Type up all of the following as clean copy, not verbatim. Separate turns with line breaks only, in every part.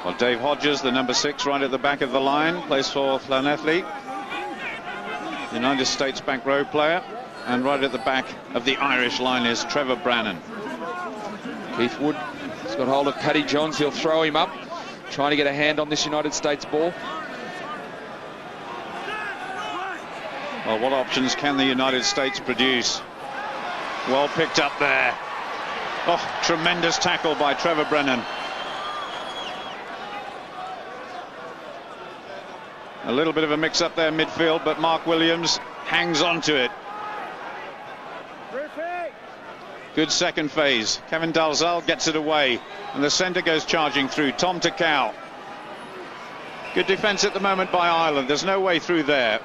Well, Dave Hodges, the number 6, right at the back of the line, plays for Llanelli, United States back row player, and right at the back of the Irish line is Trevor Brannan.
Keith Wood has got hold of Paddy Johns. He'll throw him up, trying to get a hand on this United States ball.
Well, what options can the United States produce? Well picked up there. Oh, tremendous tackle by Trevor Brannan. A little bit of a mix-up there midfield, but Mark Williams hangs on to it. Good second phase. Kevin Dalzell gets it away, and the centre goes charging through. Tom Takau. Good defence at the moment by Ireland. There's no way through there.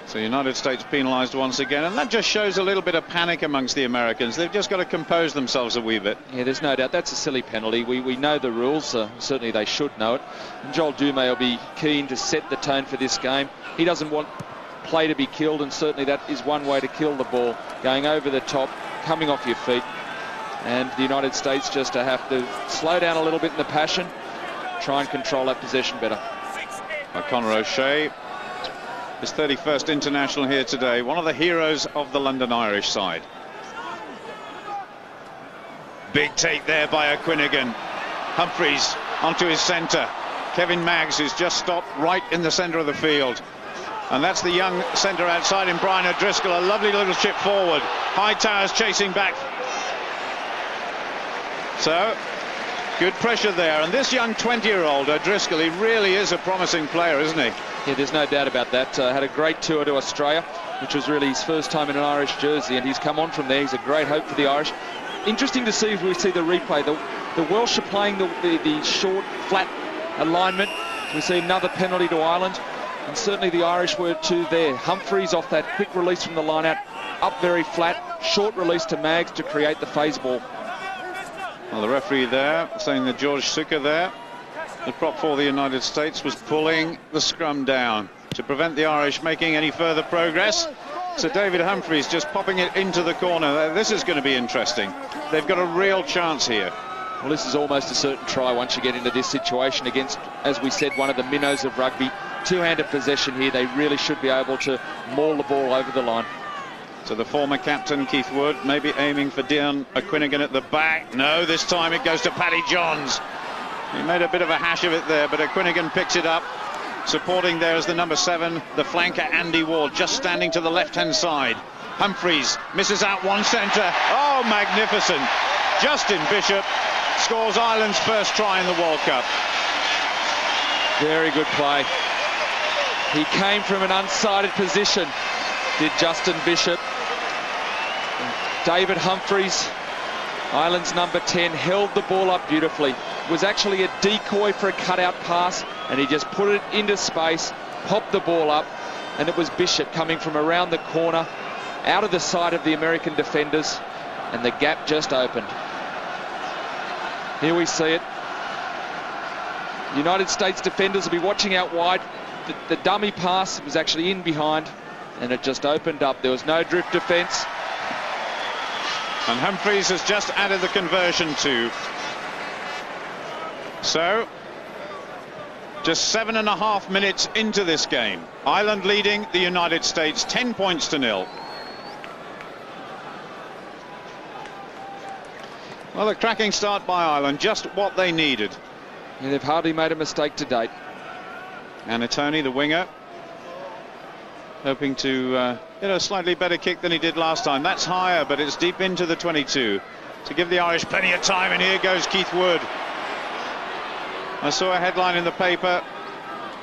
So United States penalised once again, and that just shows a little bit of panic amongst the Americans. They've just got to compose themselves a wee bit.
Yeah, there's no doubt that's a silly penalty. We know the rules, certainly they should know it. And Joel Dumais will be keen to set the tone for this game. He doesn't want play to be killed, and certainly that is one way to kill the ball, going over the top, coming off your feet. And the United States just have to slow down a little bit in the passion, try and control that possession better.
Conor O'Shea, his 31st international here today, one of the heroes of the London Irish side. Big take there by O'Quinnigan. Humphreys onto his centre. Kevin Maggs, who's just stopped right in the centre of the field. And that's the young centre outside in Brian O'Driscoll. A lovely little chip forward. Hightower's chasing back. So, good pressure there. And this young 20-year-old O'Driscoll, he really is a promising player, isn't he?
Yeah, there's no doubt about that. Had a great tour to Australia, which was really his first time in an Irish jersey, and he's come on from there. He's a great hope for the Irish. Interesting to see if we see the replay. The Welsh are playing the short, flat alignment. We see another penalty to Ireland, and certainly the Irish were too there. Humphreys off that quick release from the line-out, up very flat, short release to Maggs to create the phase ball.
Well, the referee there saying that George Suker there, the prop for the United States, was pulling the scrum down to prevent the Irish making any further progress. So David Humphreys just popping it into the corner. This is going to be interesting. They've got a real chance here.
Well, this is almost a certain try once you get into this situation against, as we said, one of the minnows of rugby. Two-handed possession here. They really should be able to maul the ball over the line.
So the former captain, Keith Wood, maybe aiming for Dion O'Quinnigan at the back. No, this time it goes to Paddy Johns. He made a bit of a hash of it there, but O'Quinnigan picks it up. Supporting there is the number 7, the flanker Andy Ward, just standing to the left-hand side. Humphreys misses out one centre. Oh, magnificent. Justin Bishop scores Ireland's first try in the World Cup.
Very good play. He came from an unsighted position, did Justin Bishop. David Humphreys, Ireland's number 10, held the ball up beautifully. It was actually a decoy for a cutout pass, and he just put it into space, popped the ball up, and it was Bishop coming from around the corner, out of the sight of the American defenders, and the gap just opened. Here we see it. United States defenders will be watching out wide. The dummy pass was actually in behind, and it just opened up. There was no drift defence.
And Humphreys has just added the conversion too. So, just 7.5 minutes into this game. Ireland leading the United States 10 points to 0. Well, a cracking start by Ireland, just what they needed.
Yeah, they've hardly made a mistake to date.
Anatoni, the winger, hoping to get a slightly better kick than he did last time. That's higher, but it's deep into the 22 to give the Irish plenty of time. And here goes Keith Wood. I saw a headline in the paper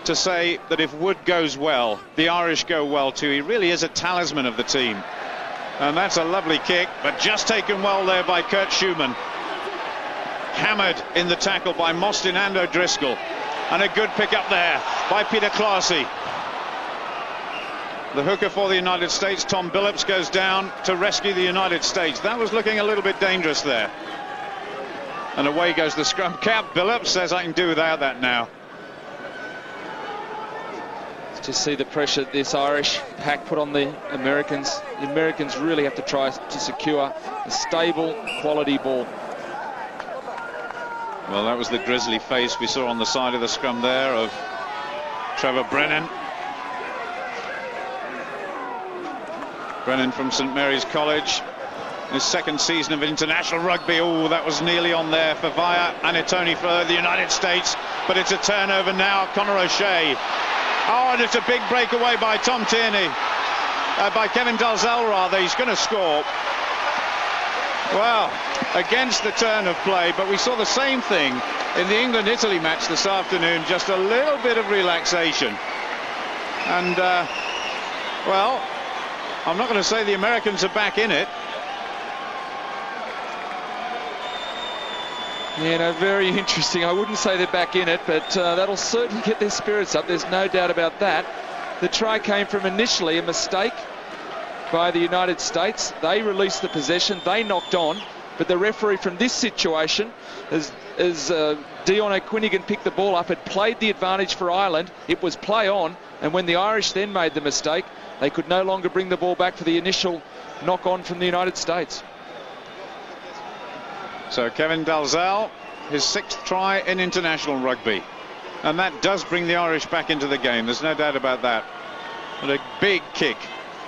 to say that if Wood goes well, the Irish go well too. He really is a talisman of the team. And that's a lovely kick, but just taken well there by Kurt Schumann. Hammered in the tackle by Mostyn and O'Driscoll. And a good pick up there by Peter Clarsey. The hooker for the United States, Tom Billups, goes down to rescue the United States. That was looking a little bit dangerous there. And away goes the scrum cap. Billups says, I can do without that now.
Just see the pressure this Irish pack put on the Americans. The Americans really have to try to secure a stable, quality ball.
Well, that was the grisly face we saw on the side of the scrum there of Trevor Brennan. Brennan from St Mary's College. His second season of international rugby. Oh, that was nearly on there for Via Anitoni for the United States. But it's a turnover now. Conor O'Shea. Oh, and it's a big breakaway by Tom Tierney. By Kevin Dalzell, rather. He's going to score. Well, against the turn of play, but we saw the same thing in the England-Italy match this afternoon. Just a little bit of relaxation. And, well, I'm not going to say the Americans are back in it.
Yeah, no, very interesting. I wouldn't say they're back in it, but that'll certainly get their spirits up. There's no doubt about that. The try came from initially a mistake by the United States. They released the possession. They knocked on. But the referee from this situation, as Dion O'Quinnigan picked the ball up, had played the advantage for Ireland. It was play on. And when the Irish then made the mistake, they could no longer bring the ball back for the initial knock on from the United States.
So Kevin Dalzell, his 6th try in international rugby. And that does bring the Irish back into the game. There's no doubt about that. And a big kick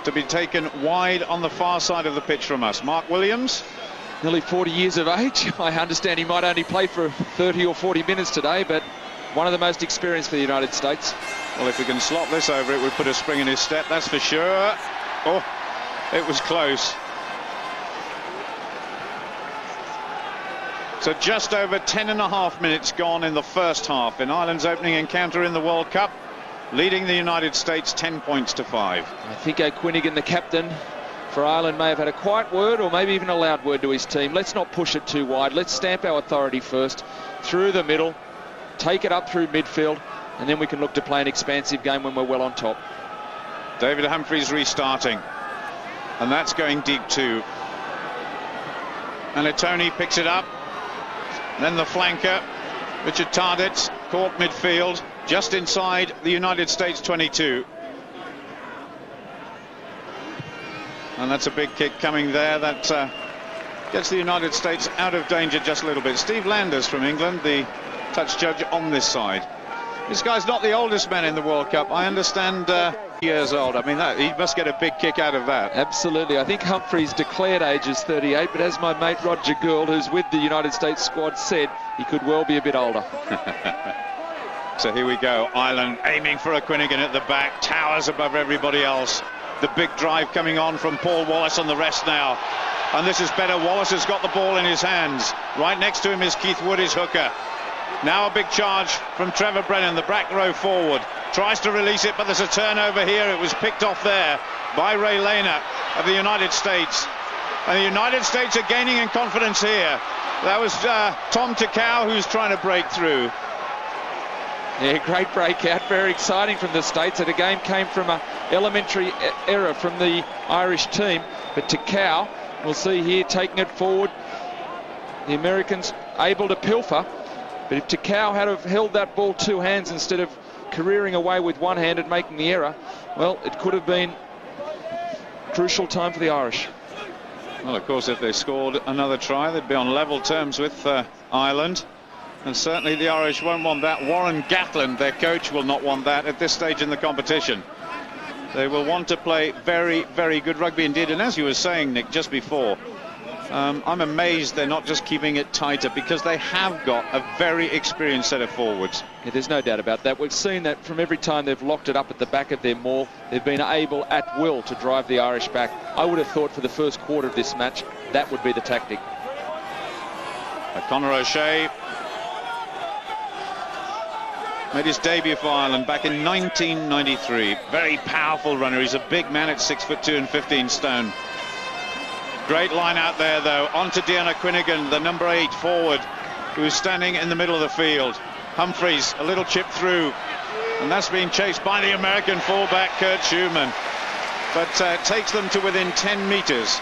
to be taken wide on the far side of the pitch from us. Mark Williams.
Nearly 40 years of age. I understand he might only play for 30 or 40 minutes today, but one of the most experienced for the United States.
Well, if we can slot this over, it would put a spring in his step, that's for sure. Oh, it was close. So just over 10.5 minutes gone in the first half in Ireland's opening encounter in the World Cup, leading the United States 10 points to 5.
I think O'Quinnigan, the captain for Ireland, may have had a quiet word or maybe even a loud word to his team. Let's not push it too wide. Let's stamp our authority first, through the middle, take it up through midfield, and then we can look to play an expansive game when we're well on top.
David Humphries restarting, and that's going deep too. And Tony picks it up. Then the flanker, Richard Tarditz, caught midfield, just inside the United States 22. And that's a big kick coming there. That gets the United States out of danger just a little bit. Steve Landers from England, the touch judge on this side. This guy's not the oldest man in the World Cup. I understand years old. I mean, he must get a big kick out of that.
Absolutely. I think Humphries' declared age is 38, but as my mate Roger Gould, who's with the United States squad, said, he could well be a bit older.
So here we go. Ireland aiming for O'Quinnigan at the back, towers above everybody else. The big drive coming on from Paul Wallace on the rest now. And this is better. Wallace has got the ball in his hands. Right next to him is Keith Wood, his hooker. Now a big charge from Trevor Brennan, the back row forward. Tries to release it, but there's a turnover here. It was picked off there by Ray Lehner of the United States. And the United States are gaining in confidence here. That was Tom Takau who's trying to break through.
Yeah, great breakout. Very exciting from the States. And the game came from an elementary error from the Irish team. But Takau, we'll see here, taking it forward. The Americans able to pilfer. But if Takau had have held that ball two hands instead of careering away with one hand and making the error, well, it could have been a crucial time for the Irish.
Well, of course, if they scored another try, they'd be on level terms with Ireland. And certainly the Irish won't want that. Warren Gatland, their coach, will not want that at this stage in the competition. They will want to play very, very good rugby indeed. And as you were saying, Nick, just before, I'm amazed they're not just keeping it tighter, because they have got a very experienced set of forwards.
Yeah, there's no doubt about that. We've seen that from every time they've locked it up at the back of their maul, they've been able at will to drive the Irish back. I would have thought for the first quarter of this match, that would be the tactic.
Conor O'Shea made his debut for Ireland back in 1993. Very powerful runner. He's a big man at 6'2" and 15 stone. Great line out there, though. On to Dion O'Quinnigan, the number 8 forward, who's standing in the middle of the field. Humphries, a little chip through, and that's being chased by the American fullback, Kurt Schumann. But takes them to within 10 metres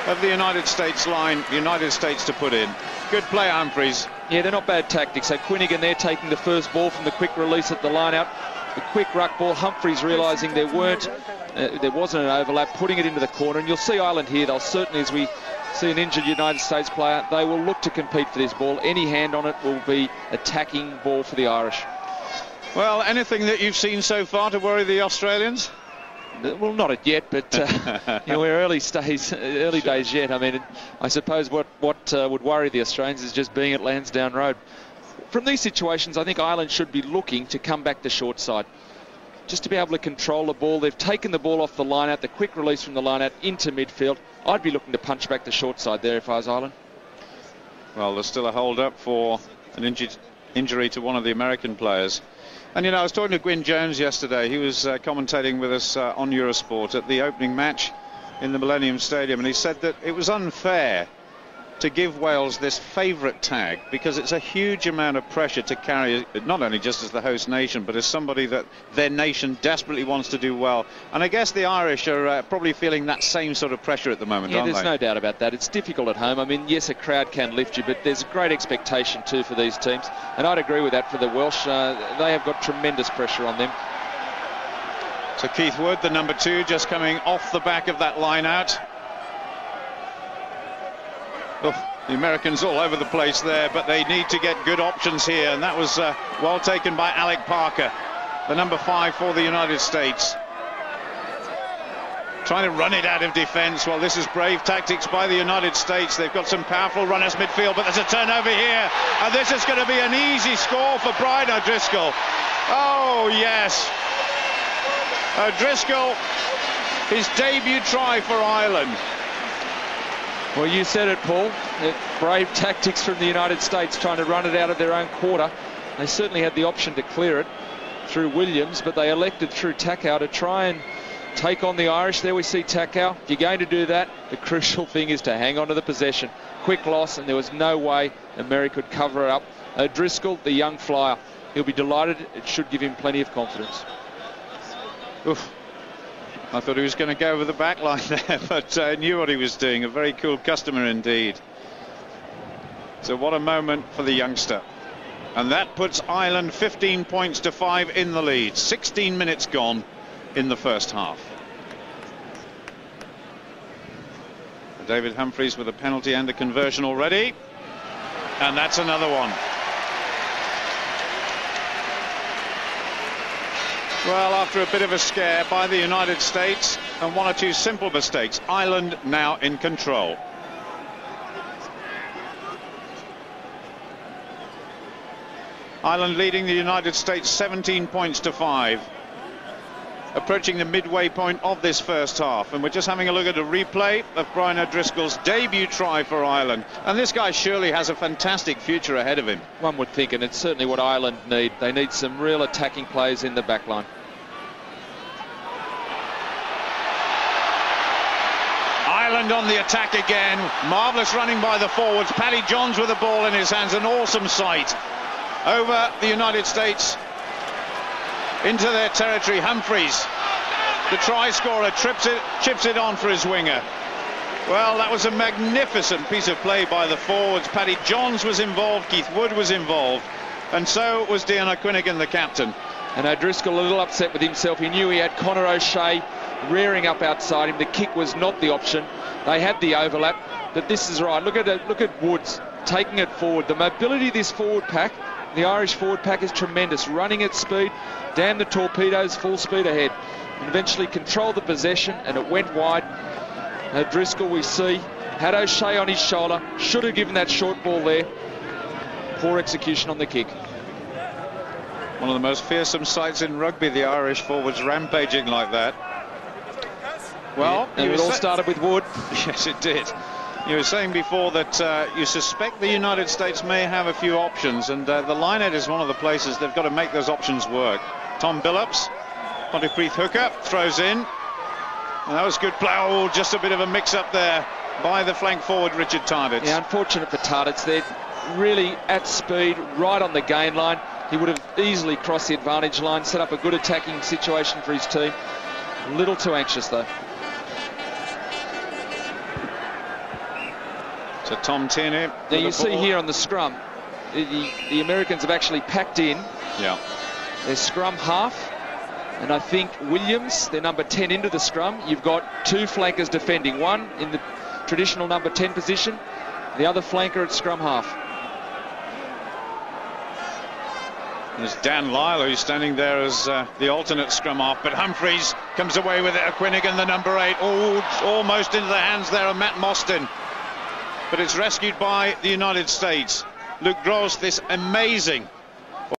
of the United States line. The United States to put in. Good play, Humphries.
Yeah, they're not bad tactics. So Quinnigan there taking the first ball from the quick release at the line out. The quick ruck ball, Humphries realising there wasn't an overlap, putting it into the corner. And you'll see Ireland here, they'll certainly, as we see an injured United States player, they will look to compete for this ball. Any hand on it will be attacking ball for the Irish.
Well, anything that you've seen so far to worry the Australians?
Well, not yet, but we're early days yet. I mean, I suppose what would worry the Australians is just being at Lansdowne Road. From these situations, I think Ireland should be looking to come back to short side, just to be able to control the ball. They've taken the ball off the line out, the quick release from the line out into midfield. I'd be looking to punch back to short side there if I was Ireland.
Well, there's still a hold up for an injury to one of the American players. And, I was talking to Gwyn Jones yesterday. He was commentating with us on Eurosport at the opening match in the Millennium Stadium. And he said that it was unfair to give Wales this favourite tag because it's a huge amount of pressure to carry, not only just as the host nation, but as somebody that their nation desperately wants to do well. And I guess the Irish are probably feeling that same sort of pressure at the moment, aren't they?
Yeah, there's no doubt about that. It's difficult at home. I mean, yes, a crowd can lift you, but there's a great expectation too for these teams. And I'd agree with that for the Welsh. They have got tremendous pressure on them.
So Keith Wood, the number 2, just coming off the back of that line out. Oh, the Americans all over the place there, but they need to get good options here, and that was well taken by Alec Parker, the number 5 for the United States. Trying to run it out of defence. Well, this is brave tactics by the United States. They've got some powerful runners midfield, but there's a turnover here, and this is going to be an easy score for Brian O'Driscoll. Oh, yes. O'Driscoll, his debut try for Ireland.
Well, you said it, Paul. Brave tactics from the United States, trying to run it out of their own quarter. They certainly had the option to clear it through Williams, but they elected through Takau to try and take on the Irish. There we see Takau. If you're going to do that, the crucial thing is to hang on to the possession. Quick loss, and there was no way America could cover it up. O'Driscoll, the young flyer, he'll be delighted. It should give him plenty of confidence.
Oof. I thought he was going to go over the back line there, but knew what he was doing. A very cool customer indeed. So what a moment for the youngster. And that puts Ireland 15 points to 5 in the lead. 16 minutes gone in the first half. David Humphries with a penalty and a conversion already. And that's another one. Well, after a bit of a scare by the United States and one or two simple mistakes, Ireland now in control. Ireland leading the United States 17 points to 5. Approaching the midway point of this first half, and we're just having a look at a replay of Brian O'Driscoll's debut try for Ireland, and this guy surely has a fantastic future ahead of him.
One would think, and it's certainly what Ireland need. They need some real attacking players in the back line.
Ireland on the attack again. Marvellous running by the forwards. Paddy Johns with the ball in his hands, an awesome sight over the United States into their territory. Humphries, the try scorer, chips it on for his winger. Well, that was a magnificent piece of play by the forwards. Paddy Johns was involved, Keith Wood was involved, and so was Dion Quinnigan, the captain.
And O'Driscoll a little upset with himself. He knew he had Conor O'Shea rearing up outside him. The kick was not the option. They had the overlap, but this is right. Look at Woods taking it forward. The mobility of this forward pack, the Irish forward pack, is tremendous. Running at speed, damn the torpedoes, full speed ahead, and eventually controlled the possession, and it went wide. O'Driscoll, we see, had O'Shea on his shoulder, should have given that short ball there. Poor execution on the kick.
One of the most fearsome sights in rugby, the Irish forwards rampaging like that. Well,
yeah, and it all started with Wood.
Yes, it did. You were saying before that you suspect the United States may have a few options, and the line-out is one of the places they've got to make those options work. Tom Billups, Pontypridd hooker, throws in. And that was good play. Oh, just a bit of a mix-up there by the flank forward, Richard Tarditz.
Yeah, unfortunate for Tarditz. They're really at speed, right on the gain line. He would have easily crossed the advantage line, set up a good attacking situation for his team. A little too anxious, though.
So Tom Tierney.
Now you see here on the scrum, the Americans have actually packed in.
Yeah.
Their scrum half, And I think Williams, their number 10, into the scrum. You've got two flankers defending, one in the traditional number 10 position, the other flanker at scrum half.
There's Dan Lyle, who's standing there as the alternate scrum half, but Humphreys comes away with it. Quinnigan, the number 8, almost into the hands there of Matt Mostyn, but it's rescued by the United States. Luke Gross, this amazing